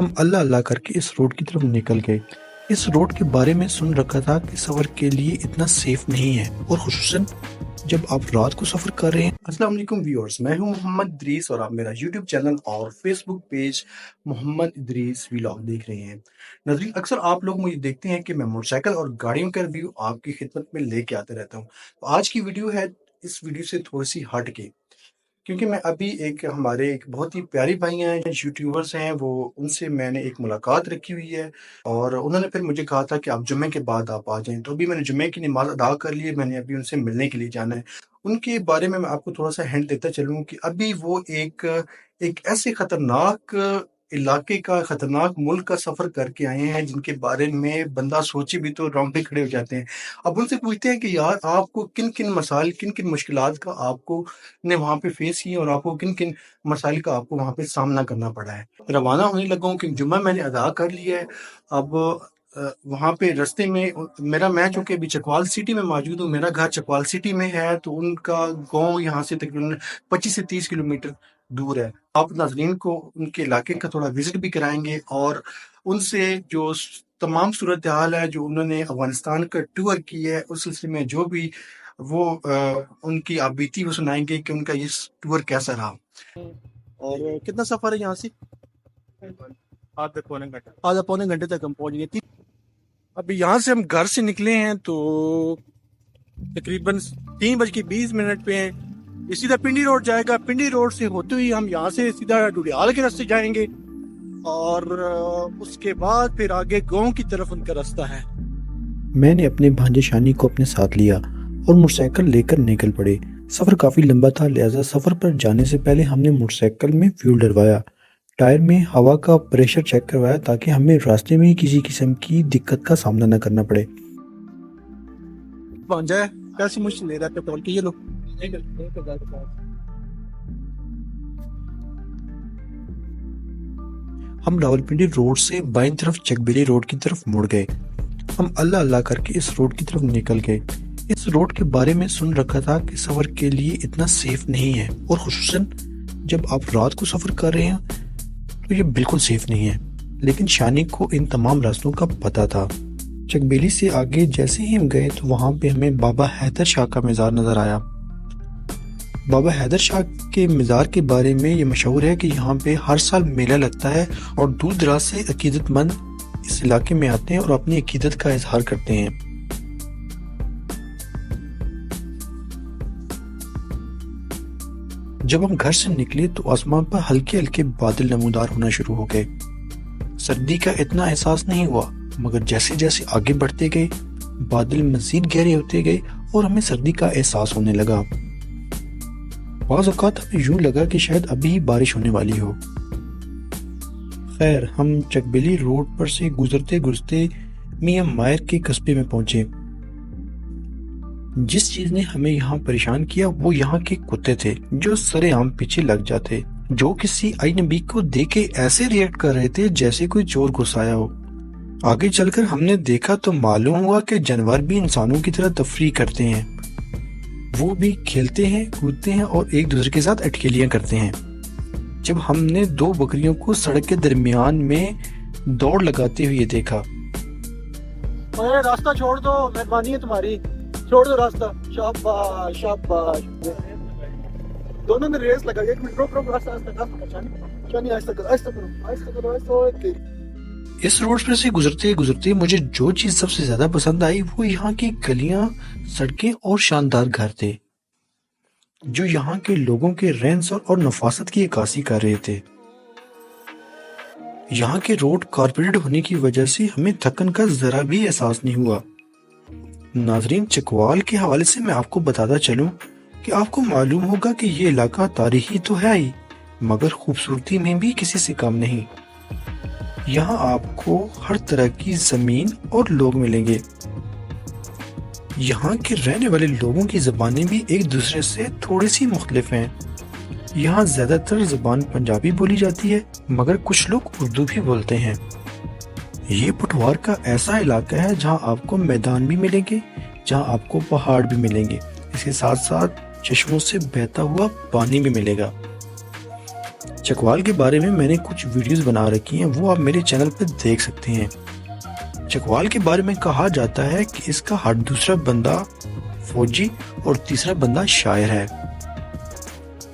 ہم اللہ اللہ کر کے اس روڈ کی طرف نکل گئے۔ اس روڈ کے بارے میں سن رکھا تھا کہ سفر کے لیے اتنا سیف نہیں ہے، اور خصوصاً جب آپ رات کو سفر کر رہے ہیں۔ السلام علیکم ویورز، میں ہوں محمد ادریس اور آپ میرا یوٹیوب چینل اور فیس بک پیج محمد ادریس ویلاگ دیکھ رہے ہیں۔ ناظرین، اکثر آپ لوگ مجھے دیکھتے ہیں کہ میں موٹر سائیکل اور گاڑیوں کا ریویو آپ کی خدمت میں لے کے آتے رہتا ہوں۔ تو آج کی ویڈیو ہے اس ویڈیو سے تھوڑی سی ہٹ کے، کیونکہ میں ابھی ہمارے ایک بہت ہی پیاری بھائی ہیں، یوٹیوبرز ہیں، وہ ان سے میں نے ایک ملاقات رکھی ہوئی ہے، اور انہوں نے پھر مجھے کہا تھا کہ آپ جمعے کے بعد آپ آ جائیں۔ تو ابھی میں نے جمعے کی نماز ادا کر لی ہے، میں نے ابھی ان سے ملنے کے لیے جانا ہے۔ ان کے بارے میں آپ کو تھوڑا سا ہنٹ دیتا چلوں کہ ابھی وہ ایک ایسے خطرناک علاقے کا، خطرناک ملک کا سفر کر کے آئے ہیں جن کے بارے میں بندہ سوچے بھی تو رونگٹے کھڑے ہو جاتے ہیں۔ اب ان سے پوچھتے ہیں کہ یار آپ کو کن کن مسائل، کن کن مشکلات کا آپ کو نے وہاں پہ فیس کی، اور آپ کو کن کن مسائل کا آپ کو وہاں پہ سامنا کرنا پڑا ہے۔ روانہ ہونے لگا ہوں کہ جمعہ میں نے ادا کر لیا ہے۔ اب وہاں پہ رستے میں میں چونکہ ابھی چکوال سٹی میں موجود ہوں، میرا گھر چکوال سٹی میں ہے، تو ان کا گاؤں یہاں سے تقریباً 25 سے 30 کلومیٹر دور ہے۔ آپ ناظرین کو ان کے علاقے کا تھوڑا وزٹ بھی کرائیں گے، اور ان سے جو تمام صورتحال ہے، جو انہوں نے افغانستان کا ٹور کی ہے، اس سلسلے میں جو بھی وہ ان کی آپ بیتی وہ سنائیں گے کہ ان کا یہ ٹور کیسا رہا۔ اور کتنا سفر ہے یہاں سے؟ آدھا پونے گھنٹے تک ہم پہنچ گئے۔ ابھی یہاں سے ہم گھر سے نکلے ہیں تو تقریباً 3:20 پہ ہیں۔ یہ سیدھا پنڈی روڈ جائے گا، پنڈی روڈ سے ہوتے ہوئی ہم یہاں سے سیدھا ڈوڈیال کے راستے جائیں گے، اور اس کے بعد پھر آگے گاؤں کی طرف ان کا راستہ ہے۔ میں نے اپنے بھانجے شانی کو اپنے ساتھ لیا اور موٹر سائیکل لے کر نکل پڑے۔ سفر کافی لمبا تھا، لہذا سفر پر جانے سے پہلے ہم نے موٹر سائیکل میں فیول ڈلوایا، ٹائر میں ہوا کا پریشر چیک کروایا تاکہ ہمیں راستے میں کسی قسم کی دقت کا سامنا نہ کرنا پڑے۔ بھانجا کیسی مشکل لے رہا ہے پیٹرول کی، یہ لو۔ ہم راولپنڈی روڈ سے بائیں طرف چک بیلی روڈ کی طرف مڑ گئے۔ ہم اللہ اللہ کر کے اس روڈ کی طرف نکل گئے۔ اس روڈ کے بارے میں سن رکھا تھا کہ سفر کے لیے اتنا سیف نہیں ہے، اور خصوصاً جب آپ رات کو سفر کر رہے ہیں تو یہ بالکل سیف نہیں ہے، لیکن شانی کو ان تمام راستوں کا پتہ تھا۔ چک بیلی سے آگے جیسے ہی ہم گئے تو وہاں پہ ہمیں بابا حیدر شاہ کا مزار نظر آیا۔ بابا حیدر شاہ کے مزار کے بارے میں یہ مشہور ہے کہ یہاں پہ ہر سال میلہ لگتا ہے، اور دور دراز سے عقیدت مند اس علاقے میں آتے ہیں اور اپنی عقیدت کا اظہار کرتے ہیں۔ جب ہم گھر سے نکلے تو آسمان پر ہلکے ہلکے بادل نمودار ہونا شروع ہو گئے۔ سردی کا اتنا احساس نہیں ہوا، مگر جیسے جیسے آگے بڑھتے گئے بادل مزید گہرے ہوتے گئے اور ہمیں سردی کا احساس ہونے لگا۔ بعض اوقات ہمیں یوں لگا کہ شاید ابھی ہی بارش ہونے والی ہو۔ خیر، ہم چکبیلی روڈ پر سے گزرتے گزرتے میاں مائر کے قصبے میں پہنچے۔ جس چیز نے ہمیں یہاں پریشان کیا وہ یہاں کے کتے تھے، جو سرے عام پیچھے لگ جاتے، جو کسی اجنبی کو دیکھ کے ایسے ریئیکٹ کر رہے تھے جیسے کوئی چور گھس آیا ہو۔ آگے چل کر ہم نے دیکھا تو معلوم ہوا کہ جانور بھی انسانوں کی طرح تفریح کرتے ہیں، وہ بھی کھیلتے ہیں، کودتے ہیں اور ایک دوسرے کے ساتھ اٹکیلیاں کرتے ہیں۔ جب ہم نے 2 بکریوں کو سڑک کے درمیان میں دوڑ لگاتے ہوئے دیکھا۔ راستہ چھوڑ دو، مہربانی ہے تمہاری، چھوڑ دو راستہ، شاباش شاباش۔ دونوں نے ریس لگا، 1 منٹ روک، راستہ چانی آہستہ کرو، آہستہ کرو، آہستہ کرو، آہستہ۔ اس روڈ پر سے گزرتے گزرتے مجھے جو چیز سب سے زیادہ پسند آئی وہ یہاں کی گلیاں، سڑکیں اور شاندار گھر تھے، جو یہاں کے لوگوں کے رہن سہن اور نفاست کی عکاسی کر رہے تھے۔ یہاں کے روڈ کارپوریٹ ہونے کی وجہ سے ہمیں تھکن کا ذرا بھی احساس نہیں ہوا۔ ناظرین، چکوال کے حوالے سے میں آپ کو بتاتا چلوں کہ آپ کو معلوم ہوگا کہ یہ علاقہ تاریخی تو ہے ہی، مگر خوبصورتی میں بھی کسی سے کم نہیں۔ یہاں آپ کو ہر طرح کی زمین اور لوگ ملیں گے۔ یہاں کے رہنے والے لوگوں کی زبانیں بھی ایک دوسرے سے تھوڑی سی مختلف ہیں۔ یہاں زیادہ تر زبان پنجابی بولی جاتی ہے، مگر کچھ لوگ اردو بھی بولتے ہیں۔ یہ پٹوار کا ایسا علاقہ ہے جہاں آپ کو میدان بھی ملیں گے، جہاں آپ کو پہاڑ بھی ملیں گے، اس کے ساتھ ساتھ چشموں سے بہتا ہوا پانی بھی ملے گا۔ چکوال کے بارے میں نے کچھ ویڈیوز بنا رکھی ہیں، وہ آپ میرے چینل پہ دیکھ سکتے ہیں۔ چکوال کے بارے میں کہا جاتا ہے کہ اس کا ہر دوسرا بندہ فوجی اور تیسرا بندہ شاعر ہے۔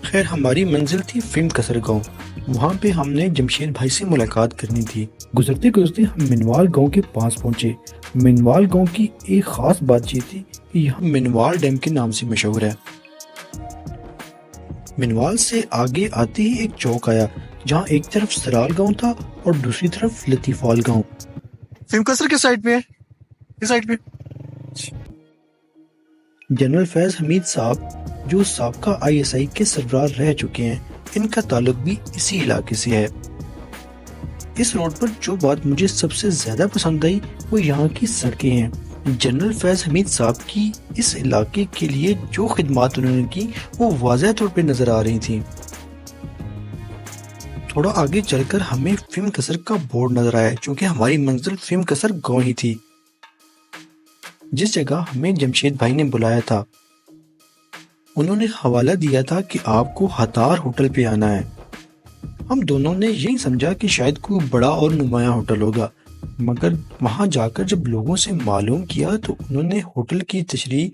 خیر، ہماری منزل تھی فلم کسر گاؤں۔ وہاں پہ ہم نے جمشید بھائی سے ملاقات کرنی تھی۔ گزرتے گزرتے ہم منوال گاؤں کے پاس پہنچے۔ منوال گاؤں کی ایک خاص بات یہ تھی کہ یہاں منوال ڈیم کے نام سے مشہور ہے۔ منوال سے آگے آتے ہی ایک چوک آیا جہاں ایک طرف سرال گاؤں تھا اور دوسری طرف لطیفال گاؤں۔ فلم کسر کے سائڈ پہ ہے، اس سائڈ پہ۔ جنرل فیض حمید صاحب جو سابقہ ISI کے سربراہ رہ چکے ہیں، ان کا تعلق بھی اسی علاقے سے ہے۔ اس روڈ پر جو بات مجھے سب سے زیادہ پسند آئی وہ یہاں کی سڑکیں ہیں۔ جنرل فیض حمید صاحب کی اس علاقے کے لیے جو خدمات انہوں نے کی وہ واضح طور پہ نظر آ رہی تھیں۔ تھوڑا آگے چل کر ہمیں فلم کسر کا بورڈ نظر آیا، چونکہ ہماری منزل فلم کسر گاؤں ہی تھی، جس جگہ ہمیں جمشید بھائی نے بلایا تھا۔ انہوں نے حوالہ دیا تھا کہ آپ کو ہتار ہوٹل پہ آنا ہے۔ ہم دونوں نے یہی سمجھا کہ شاید کوئی بڑا اور نمایاں ہوٹل ہوگا، مگر وہاں جا کر جب لوگوں سے معلوم کیا تو انہوں نے ہوٹل کی تشریح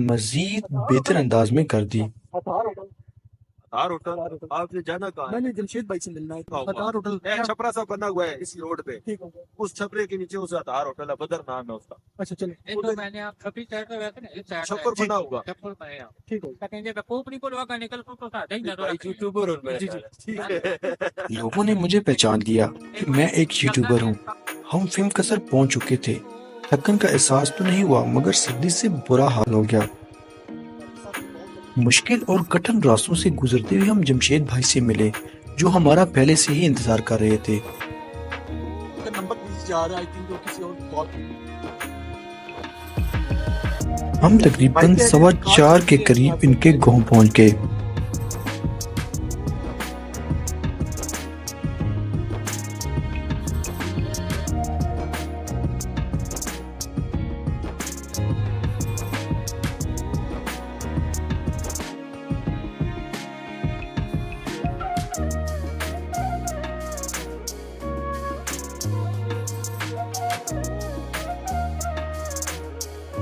مزید بہتر انداز میں کر دی۔ ہتار ہوٹل آپ نے جانا کہاں میں ہے؟ نے جمشید بھائی سے ملنا ہے، ہتار ہوٹل۔ ایک چھپرا سا بنا ہوا ہے اس روڈ پہ، ٹھیک ہے، اس چھپرے کے نیچے اس ہتار ہوٹل ہے، بدر نام ہے اس کا، اچھا چلیں، میں نے آپ چھپی سائڈ پہ ویسے نا اس سائڈ چھپر بنا ہوگا۔ ٹھیک ہو کہیں جب کوپری کو لگا نکل کو ساتھ ہی نہ بھائی یوٹیوبر ہوں میں، جی جی ٹھیک ہے۔ لوگوں نے مجھے پہچان لیا کہ میں ایک یوٹیوبر ہوں۔ ہم فلم کسر پہنچ چکے تھے۔ تھکن کا احساس تو نہیں ہوا، مگر سردی سے برا حال ہو گیا۔ مشکل اور کٹھن راستوں سے گزرتے ہوئے ہم جمشید بھائی سے ملے، جو ہمارا پہلے سے ہی انتظار کر رہے تھے۔ نمبر جا رہا ہے، I think وہ کسی اور کال۔ ہم تقریباً 4:15 کے قریب ان کے گاؤں پہنچ گئے۔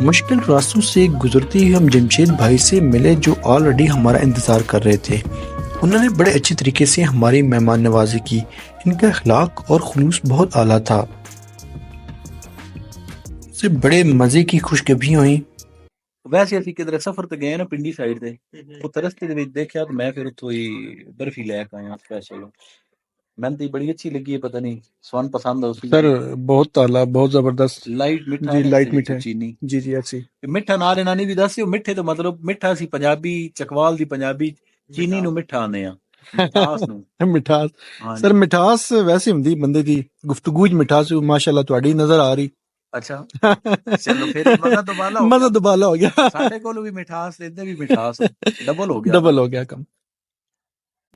مشکل راستوں سے گزرتے ہی ہم جمشید بھائی سے ملے جو آلریڈی ہمارا انتظار کر رہے تھے۔ انہوں نے بڑے اچھی طریقے سے ہماری مہمان نوازی کی۔ ان کا اخلاق اور خلوص بہت اعلیٰ تھا۔ سے بڑے مزے کی خوشخبری ہوئی۔ ویسے اسی کدھر سفر تے گئے نا پنڈی سائڈ تے، اتنے رستے دے وچ دیکھیا تو میں پھر اتھوں ہی برفی لے کے آیا سپیشل۔ میں تے بڑی اچھی لگی ہے، پتہ نہیں سوان پسند ہے اسی سر بہت اعلیٰ، بہت زبردست، لائٹ میٹھا جی ہے، لائٹ میٹھا ہے، چینی جی جی ایسی میٹھا نال انہاں نے بھی دسیو میٹھے تو مطلب میٹھا سی پنجابی چکوال دی پنجابی چینی نو میٹھا آنے آ مٹھاس نو۔ مٹھاس۔ ہاں سر مٹھاس ویسے ہوندی بندے دی گفتگو مٹھاس ماشاءاللہ تہاڈی نظر آ رہی۔ اچھا چلو پھر مزہ دوبالا ہو مزہ گیا، دوبالا ہو گیا، ساڈے کولو بھی مٹھاس لیندے بھی مٹھاس ڈبل ہو گیا، ڈبل ہو گیا کم۔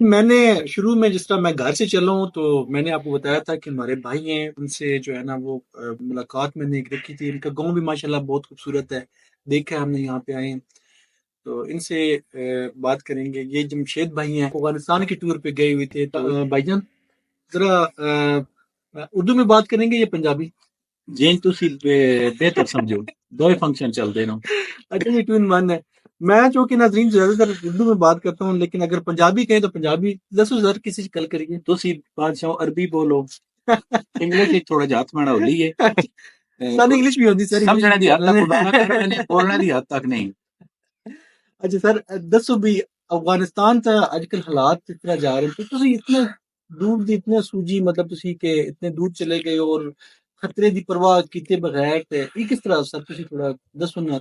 میں نے شروع میں جس طرح میں گھر سے چلا ہوں تو میں نے آپ کو بتایا تھا کہ ہمارے بھائی ہیں، ان سے جو ہے نا وہ ملاقات میں نے رکھی تھی۔ ان کا گاؤں بھی ماشاءاللہ بہت خوبصورت ہے، دیکھا ہے ہم نے، یہاں پہ آئے ہیں تو ان سے بات کریں گے۔ یہ جمشید بھائی ہیں، افغانستان کے ٹور پہ گئے ہوئے تھے۔ تو بھائی جان ذرا اردو میں بات کریں گے یا پنجابی؟ جی تسی بہتر سمجھو، دو فنکشن چلتے نا۔ اچھا یہ 2 in 1 ہے۔ میں چونکہ ناظرین زیادہ تر اردو میں بات کرتا ہوں، لیکن اگر پنجابی کہیں تو پنجابی دسو ذرا کسی سے کل کریے۔ تسی بادشاہ عربی بولو، انگلش تھوڑا جا ہاتھ ماڑا ہولی ہے، سر انگلش بھی ہوتی سر، سمجھنے دی حد تک خدا نہ کرے، بولنے دی حد تک نہیں۔ اچھا سر دسو بھی افغانستان تا اج کل حالات اس طرح جا رہے ہیں، تو تسی اتنے دور دی اتنے سوجی مطلب تسی کہ اتنے دور چلے گئے اور خطرے دی پرواہ کیتے بغیر، تے یہ کس طرح سر تسی تھوڑا دسو نا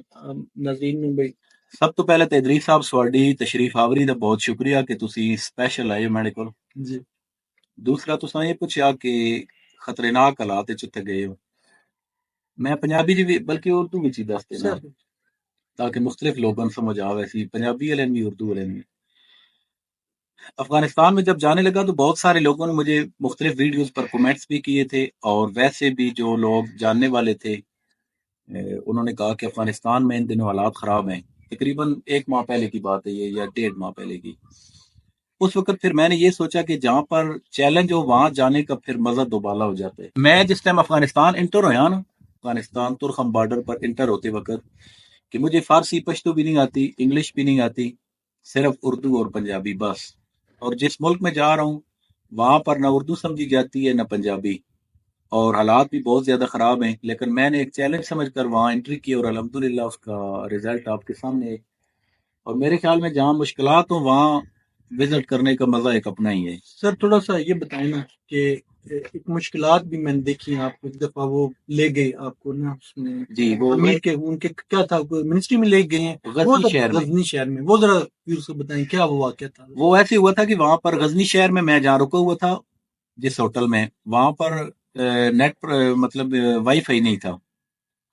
ناظرین میں بھائی۔ سب تو پہلے تے ادریس صاحب سواڈی تشریف آوری دا بہت شکریہ کہ تسی سپیشل آئے میرے کول۔ جی دوسرا تساں یہ پوچھا کہ خطرناک حالات وچ اتھے گئے ہو، میں پنجابی جی بھی بلکہ اردو وچ ہی دس دینا سر تاکہ مختلف لوگوں کو سمجھ آوے سی، پنجابی والے بھی اردو والے بھی۔ افغانستان میں جب جانے لگا تو بہت سارے لوگوں نے مجھے مختلف ویڈیوز پر کومنٹس بھی کیے تھے، اور ویسے بھی جو لوگ جاننے والے تھے انہوں نے کہا کہ افغانستان میں ان دنوں حالات خراب ہیں۔ تقریباً 1 ماہ پہلے کی بات ہے یہ، یا 1.5 ماہ پہلے کی۔ اس وقت پھر میں نے یہ سوچا کہ جہاں پر چیلنج ہو وہاں جانے کا پھر مزہ دوبالا ہو جاتا ہے. میں جس ٹائم افغانستان انٹر ہویا نا، افغانستان ترخم بارڈر پر انٹر ہوتے وقت، کہ مجھے فارسی پشتو بھی نہیں آتی، انگلش بھی نہیں آتی، صرف اردو اور پنجابی بس. اور جس ملک میں جا رہا ہوں وہاں پر نہ اردو سمجھی جاتی ہے نہ پنجابی، اور حالات بھی بہت زیادہ خراب ہیں. لیکن میں نے ایک چیلنج سمجھ کر وہاں انٹری کی اور الحمدللہ اس کا رزلٹ آپ کے سامنے ہے. اور میرے خیال میں جہاں مشکلات ہوں وہاں وزٹ کرنے کا مزہ ایک اپنا ہی ہے. سر تھوڑا سا یہ بتائیں نا کہ ایک مشکلات بھی میں نے دیکھی ہیں آپ کو، ایک دفعہ وہ لے گئے آپ کو نا اس میں جی وہ امیر کے ان کے کیا تھا منسٹری میں لے گئے ہیں غزنی شہر میں. غزنی شہر میں، وہ ذرا پھر سے بتائیں کیا وہ واقعہ تھا. وہ ایسے ہوا تھا کہ وہاں پر غزنی شہر میں جہاں رکا ہوا تھا جس ہوٹل میں، وہاں پر نیٹ مطلب وائی فائی نہیں تھا،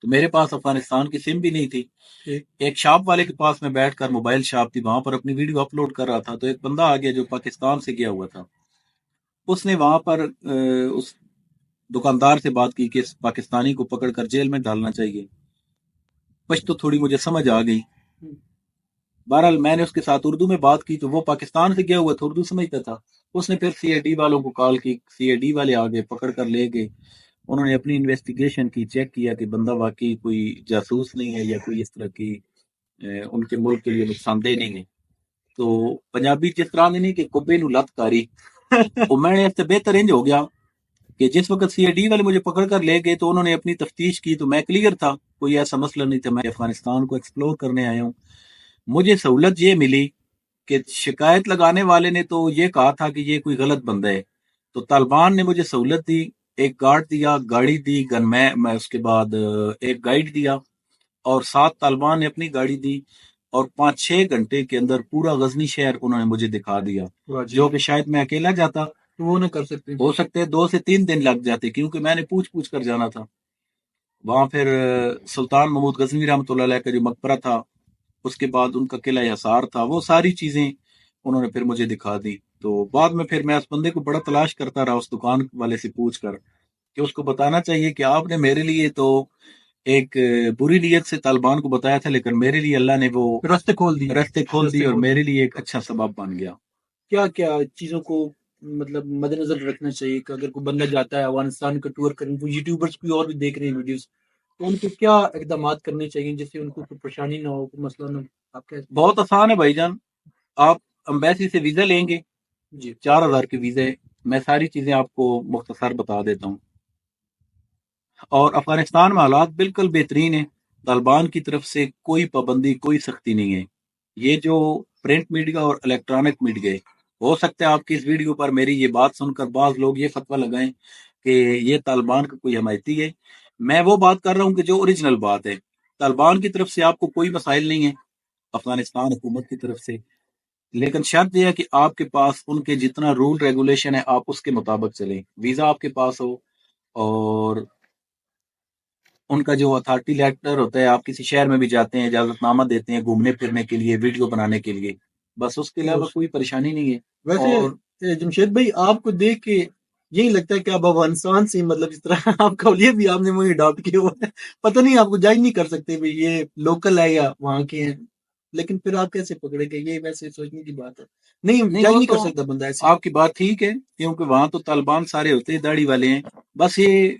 تو میرے پاس افغانستان کی سم بھی نہیں تھی. ایک شاپ والے کے پاس میں بیٹھ کر، موبائل شاپ تھی، وہاں پر اپنی ویڈیو اپلوڈ کر رہا تھا، تو ایک بندہ آ گیا جو پاکستان سے گیا ہوا تھا. اس نے وہاں پر اس دکاندار سے بات کی کہ اس پاکستانی کو پکڑ کر جیل میں ڈالنا چاہیے. پشتو تھوڑی مجھے سمجھ آ گئی. بہرحال میں نے اس کے ساتھ اردو میں بات کی، تو وہ پاکستان سے گیا ہوا تھا، اردو سمجھتا تھا. اس نے پھر سی اے ڈی والوں کو کال کی، سی اے ڈی والے آ گئے، پکڑ کر لے گئے. انہوں نے اپنی انویسٹیگیشن کی، چیک کیا کہ بندہ واقعی کوئی جاسوس نہیں ہے یا کوئی اس طرح کی ان کے ملک کے لیے نقصان دہ نہیں ہے. تو پنجابی جس طرح نہیں کہ کبے نو لت کاری، وہ میں نے اس سے بہتر انج ہو گیا کہ جس وقت سی اے ڈی والے مجھے پکڑ کر لے گئے تو انہوں نے اپنی تفتیش کی، تو میں کلیئر تھا، کوئی ایسا مسئلہ نہیں تھا، میں افغانستان کو ایکسپلور کرنے آیا ہوں. مجھے سہولت یہ ملی کہ شکایت لگانے والے نے تو یہ کہا تھا کہ یہ کوئی غلط بندہ ہے، تو طالبان نے مجھے سہولت دی، ایک گارڈ دیا، گاڑی دی، گن میں اس کے بعد ایک گائیڈ دیا، اور 7 طالبان نے اپنی گاڑی دی، اور 5-6 گھنٹے کے اندر پورا غزنی شہر انہوں نے مجھے دکھا دیا، جو کہ شاید میں اکیلا جاتا تو وہ نہ کر سکتے. ہو سکتے 2 سے 3 دن لگ جاتے، کیونکہ میں نے پوچھ کر جانا تھا. وہاں پھر سلطان محمود غزنوی رحمۃ اللہ علیہ کا جو مقبرہ تھا، اس کے بعد ان کا قلعہ حصار تھا، وہ ساری چیزیں انہوں نے پھر مجھے دکھا دی. تو بعد میں پھر میں اس بندے کو بڑا تلاش کرتا رہا، اس دکان والے سے پوچھ کر کہ اس کو بتانا چاہیے کہ آپ نے میرے لیے تو ایک بری نیت سے طالبان کو بتایا تھا، لیکن میرے لیے اللہ نے وہ راستے کھول دی اور میرے لیے ایک اچھا سبب بن گیا. کیا کیا چیزوں کو مطلب مد نظر رکھنا چاہیے کہ اگر کوئی بندہ جاتا ہے افغانستان کا ٹور کرنے، وہ یوٹیوبرز کوئی اور بھی دیکھ رہے ہیں ویڈیوز، تو ان کو کیا اقدامات کرنے چاہیے جس سے ان کو کوئی پریشانی نہ ہو، کوئی مسئلہ نہ ہو؟ آپ کیا بہت آسان ہے بھائی جان، آپ امبیسی سے ویزا لیں گے، جی 4000 کے ویزے، میں ساری چیزیں آپ کو مختصر بتا دیتا ہوں. اور افغانستان میں حالات بالکل بہترین ہیں، طالبان کی طرف سے کوئی پابندی، کوئی سختی نہیں ہے. یہ جو پرنٹ میڈیا اور الیکٹرانک میڈیا ہے، ہو سکتا ہے آپ کی اس ویڈیو پر میری یہ بات سن کر بعض لوگ یہ فتویٰ لگائیں کہ یہ طالبان کا کوئی حمایتی ہے. میں وہ بات کر رہا ہوں کہ جو اوریجنل بات ہے. طالبان کی طرف سے آپ کو کوئی مسائل نہیں ہے، افغانستان حکومت کی طرف سے، لیکن شرط یہ ہے کہ آپ کے پاس ان کے جتنا رول ریگولیشن ہے آپ اس کے مطابق چلیں، ویزا آپ کے پاس ہو، اور ان کا جو اتھارٹی لیٹر ہوتا ہے، آپ کسی شہر میں بھی جاتے ہیں اجازت نامہ دیتے ہیں گھومنے پھرنے کے لیے، ویڈیو بنانے کے لیے، بس اس کے علاوہ کوئی پریشانی نہیں ہے. ویسے جمشید بھائی آپ کو دیکھ کے یہی لگتا ہے کہ آپ افغانستان سے مطلب اس طرح آپ کا یہ بھی آپ نے مجھے اڈاپٹ کیا ہوا ہے، پتہ نہیں آپ کو جائز نہیں کر سکتے بھائی یہ لوکل ہے یا وہاں کے ہیں، لیکن پھر آپ کیسے پکڑے گئے؟ یہ ویسے سوچنے کی بات ہے، نہیں جائز وہ نہیں کر تو سکتا بندہ ایسے. آپ کی بات ٹھیک ہے، کیونکہ وہاں تو طالبان سارے ہوتے ہیں داڑھی والے ہیں. بس یہ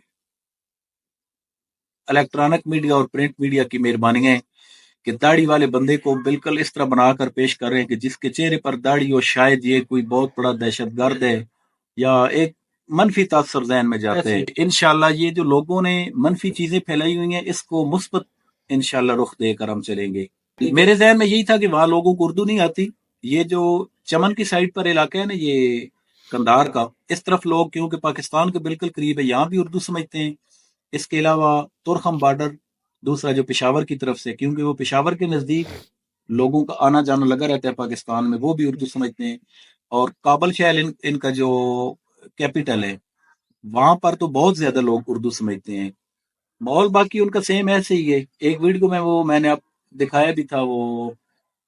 الیکٹرانک میڈیا اور پرنٹ میڈیا کی مہربانی ہے کہ داڑھی والے بندے کو بالکل اس طرح بنا کر پیش کر رہے ہیں کہ جس کے چہرے پر داڑھی ہو شاید یہ کوئی بہت بڑا دہشت گرد ہے، یا ایک منفی تاثر ذہن میں جاتے ہیں. انشاءاللہ یہ جو لوگوں نے منفی چیزیں پھیلائی ہوئی ہیں اس کو مثبت انشاءاللہ رخ دے کر ہم چلیں گے. میرے ذہن میں یہی تھا کہ وہاں لوگوں کو اردو نہیں آتی. یہ جو چمن کی سائڈ پر علاقہ ہے نا، یہ کندھار کا، اس طرف لوگ کیونکہ پاکستان کے بالکل قریب ہے، یہاں بھی اردو سمجھتے ہیں. اس کے علاوہ ترخم بارڈر دوسرا جو پشاور کی طرف سے، کیونکہ وہ پشاور کے نزدیک لوگوں کا آنا جانا لگا رہتا ہے پاکستان میں، وہ بھی اردو سمجھتے ہیں. اور کابل شہر ان کا جو کیپٹل ہے، وہاں پر تو بہت زیادہ لوگ اردو سمجھتے ہیں. ماحول باقی ان کا سیم ایسے ہی ہے. ایک ویڈیو میں وہ میں نے آپ دکھایا بھی تھا، وہ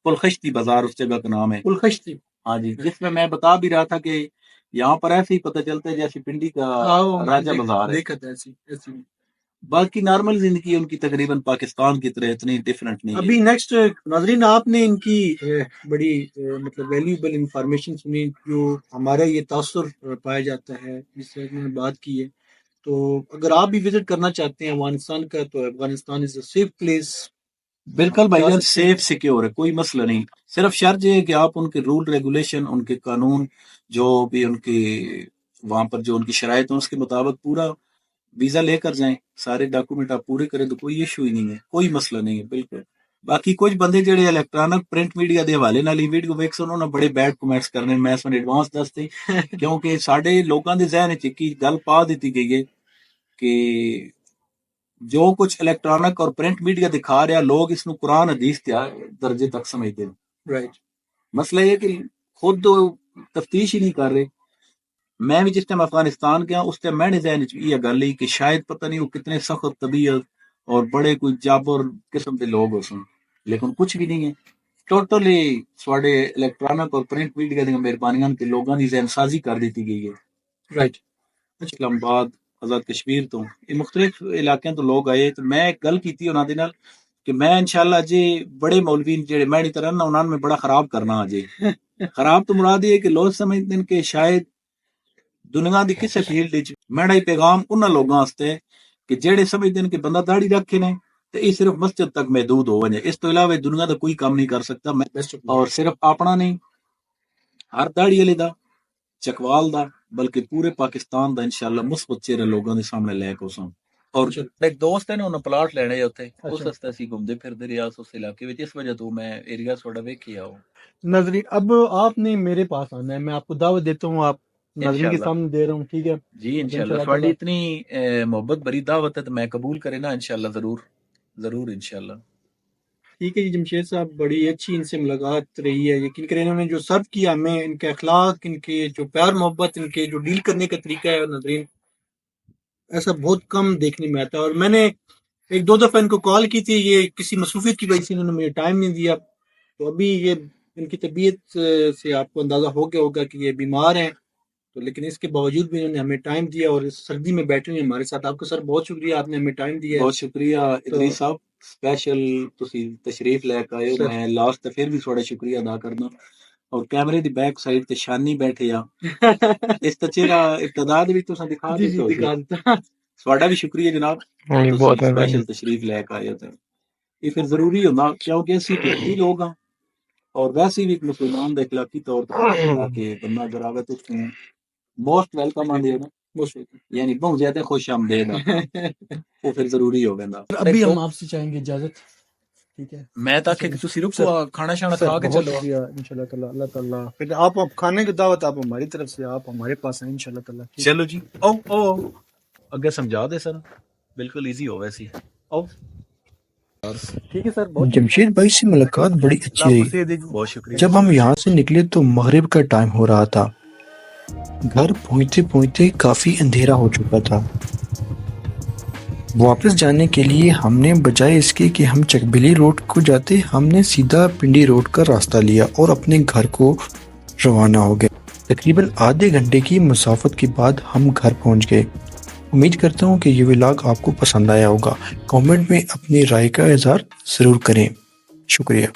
پلخشتی بازار اس جگہ کا نام ہے، پلخشتی، ہاں جی، جس میں بتا بھی رہا تھا کہ یہاں پر ایسے ہی پتہ چلتا ہے جیسے پنڈی کا راجہ بازار ہے. دیکھا تھا ایسی باقی نارمل زندگی ان کی تقریباً پاکستان کی طرح اتنی ڈفرینٹ نہیں ہے. ابھی نیکسٹ ناظرین آپ نے ان کی بڑی مطلب ویلیوبل انفارمیشن سنی جو ہمارا یہ تاثر پایا جاتا ہے جس سے انہوں نے بات کی ہے. تو اگر آپ بھی وزٹ کرنا چاہتے ہیں افغانستان کا تو افغانستان از اے سیف پلیس. بالکل بھائی جا جان سکتے ہیں. سیف سیکیور ہے, کوئی مسئلہ نہیں. صرف شرط یہ ہے کہ آپ ان کے رول ریگولیشن, ان کے قانون, جو بھی ان کی وہاں پر جو ان کی شرائط ہیں اس کے مطابق پورا ویزا لے کر جائیں, سارے ڈاکومنٹ آپ پورے کریں تو کوئی ایشو ہی نہیں ہے, کوئی مسئلہ نہیں ہے بالکل. باقی کچھ بندے جڑے الیکٹرانک پرنٹ میڈیا دے حوالے نال ویڈیو ویکھ انہوں نے بڑے بیڈ کمنٹس کرنے, میں اس میں ایڈوانس دستے کیونکہ سارے لوگاں دے ذہن وچ کی گل پا دیتی گئی ہے کہ جو کچھ الیکٹرانک اور پرنٹ میڈیا دکھا رہا لوگ اس نو قرآن حدیث درجے تک سمجھتے ہیں. رائٹ. مسئلہ یہ کہ خود تفتیش ہی نہیں کر رہے. میں بھی جس ٹائم افغانستان گیا اس ٹائم میں نے ذہن یہ گل لی کہ شاید پتہ نہیں وہ کتنے سخت طبیعت اور بڑے کوئی جابر قسم کے لوگ ہو سن, لیکن کچھ بھی نہیں ہے. ٹوٹلی سواڈے الیکٹرانک اور پرنٹ میڈیا دی مہربانیاں کے لوگاں دی ذہن سازی کر دیتی گئی ہے. رائٹ. اسلام آباد, آزاد کشمیر تو یہ مختلف علاقوں تو لوگ آئے تو میں ایک گل کیتی انہاں دے نال کہ میں انشاءاللہ جی بڑے مولوی جڑے میں نہیں طرح نا انہاں میں بڑا خراب کرنا اجے. خراب تو مراد یہ ہے کہ لوگ سمجھتے ہیں کہ شاید دنیا دی کسے فیلڈ وچ میرا ہی پیغام انہاں لوگاں واسطے کہ جڑے سمجھتے ہیں کہ بندہ داڑھی رکھے نے تو یہ صرف مسجد تک محدود ہو وجے, اس تو علاوہ دنیا دا کوئی کام نہیں کر سکتا. میں اور صرف اپنا نہیں, ہر داڑھی والے دا, چکوال دا, بلکہ پورے پاکستان دا انشاءاللہ مثبت چہرہ لوگوں کے سامنے لے کے اساں. اور ایک دوست ہے نا انہوں پلاٹ لینے ہوتے اس واسطے اسی گھومدے پھردے ریاض اس علاقے وچ, اس وجہ تو میں ایریا تھوڑا ویکھیا ہوں. ناظرین اب آپ نے میرے پاس آنا ہے, میں آپ کو دعوت دیتا ہوں, آپ ناظرین کے سامنے دے رہا ہوں, ٹھیک ہے جی انشاءاللہ تھوڑی اتنی محبت بری دعوت ہے تو میں قبول کرے نا انشاءاللہ, ضرور ضرور انشاءاللہ. ٹھیک ہے جی. جمشید صاحب بڑی اچھی ان سے ملاقات رہی ہے, یقین کریں انہوں نے جو سرو کیا ہمیں, ان کے اخلاق, ان کے جو پیار محبت, ان کے جو ڈیل کرنے کا طریقہ ہے ناظرین ایسا بہت کم دیکھنے میں آتا ہے. اور میں نے ایک دو دفعہ ان کو کال کی تھی, یہ کسی مصروفیت کی وجہ سے انہوں نے مجھے ٹائم نہیں دیا. تو ابھی یہ ان کی طبیعت سے آپ کو اندازہ ہو گیا ہوگا کہ یہ بیمار ہیں, تو لیکن اس کے باوجود بھی انہوں نے ہمیں ٹائم دیا اور اس سردی میں بیٹھے ہوئے ہمارے ساتھ. آپ کو سر بہت شکریہ, آپ نے ہمیں ٹائم دیا. بہت شکریہ ادریس صاحب, اسپیشل تسی تشریف لے کے آئے ہو. میں لاسٹ تے پھر بھی تھوڑا شکریہ ادا کرنا. اور کیمرے دی بیک سائڈ تے شانی بیٹھے آ اس تے چہرہ ابتدا دے وچ تساں دکھا دیتا. تھوڑا بھی شکریہ جناب, بہت اسپیشل تشریف لے کے آئے تے یہ پھر ضروری ہوندا کیونکہ اسی ہی لوگ ہاں, اور ویسے بھی ایک مسلمان دے اخلاقی طور پر کہ بندہ اگر آوے تو موسٹ ویلکم آندے نا, یعنی بہت زیادہ خوش آمدید وہ پھر ضروری ہو گندا. ابھی ہم آپ سے چاہیں گے اجازت, ٹھیک ہے؟ میں تاکہ تسی رکو کھانا شانا کھا کے چلو. انشاءاللہ تعالیٰ, اللہ تعالیٰ پھر آپ کھانے کی دعوت آپ ہماری طرف سے, آپ ہمارے پاس ہیں انشاءاللہ تعالیٰ. چلو جی, او اگے سمجھا دے سر, بالکل ایزی ہو ویسی. او ٹھیک ہے سر. جمشید بھائی سے ملاقات بڑی اچھی رہی. بہت شکریہ. جب ہم یہاں سے نکلے تو مغرب کا ٹائم ہو رہا تھا, گھر پہنچتے پہنچتے کافی اندھیرا ہو چکا تھا. واپس جانے کے لیے ہم نے بجائے اس کے کہ ہم چکبلی روڈ کو جاتے, ہم نے سیدھا پنڈی روڈ کا راستہ لیا اور اپنے گھر کو روانہ ہو گئے. تقریباً آدھے گھنٹے کی مسافت کے بعد ہم گھر پہنچ گئے. امید کرتا ہوں کہ یہ ولاگ آپ کو پسند آیا ہوگا. کامنٹ میں اپنی رائے کا اظہار ضرور کریں. شکریہ.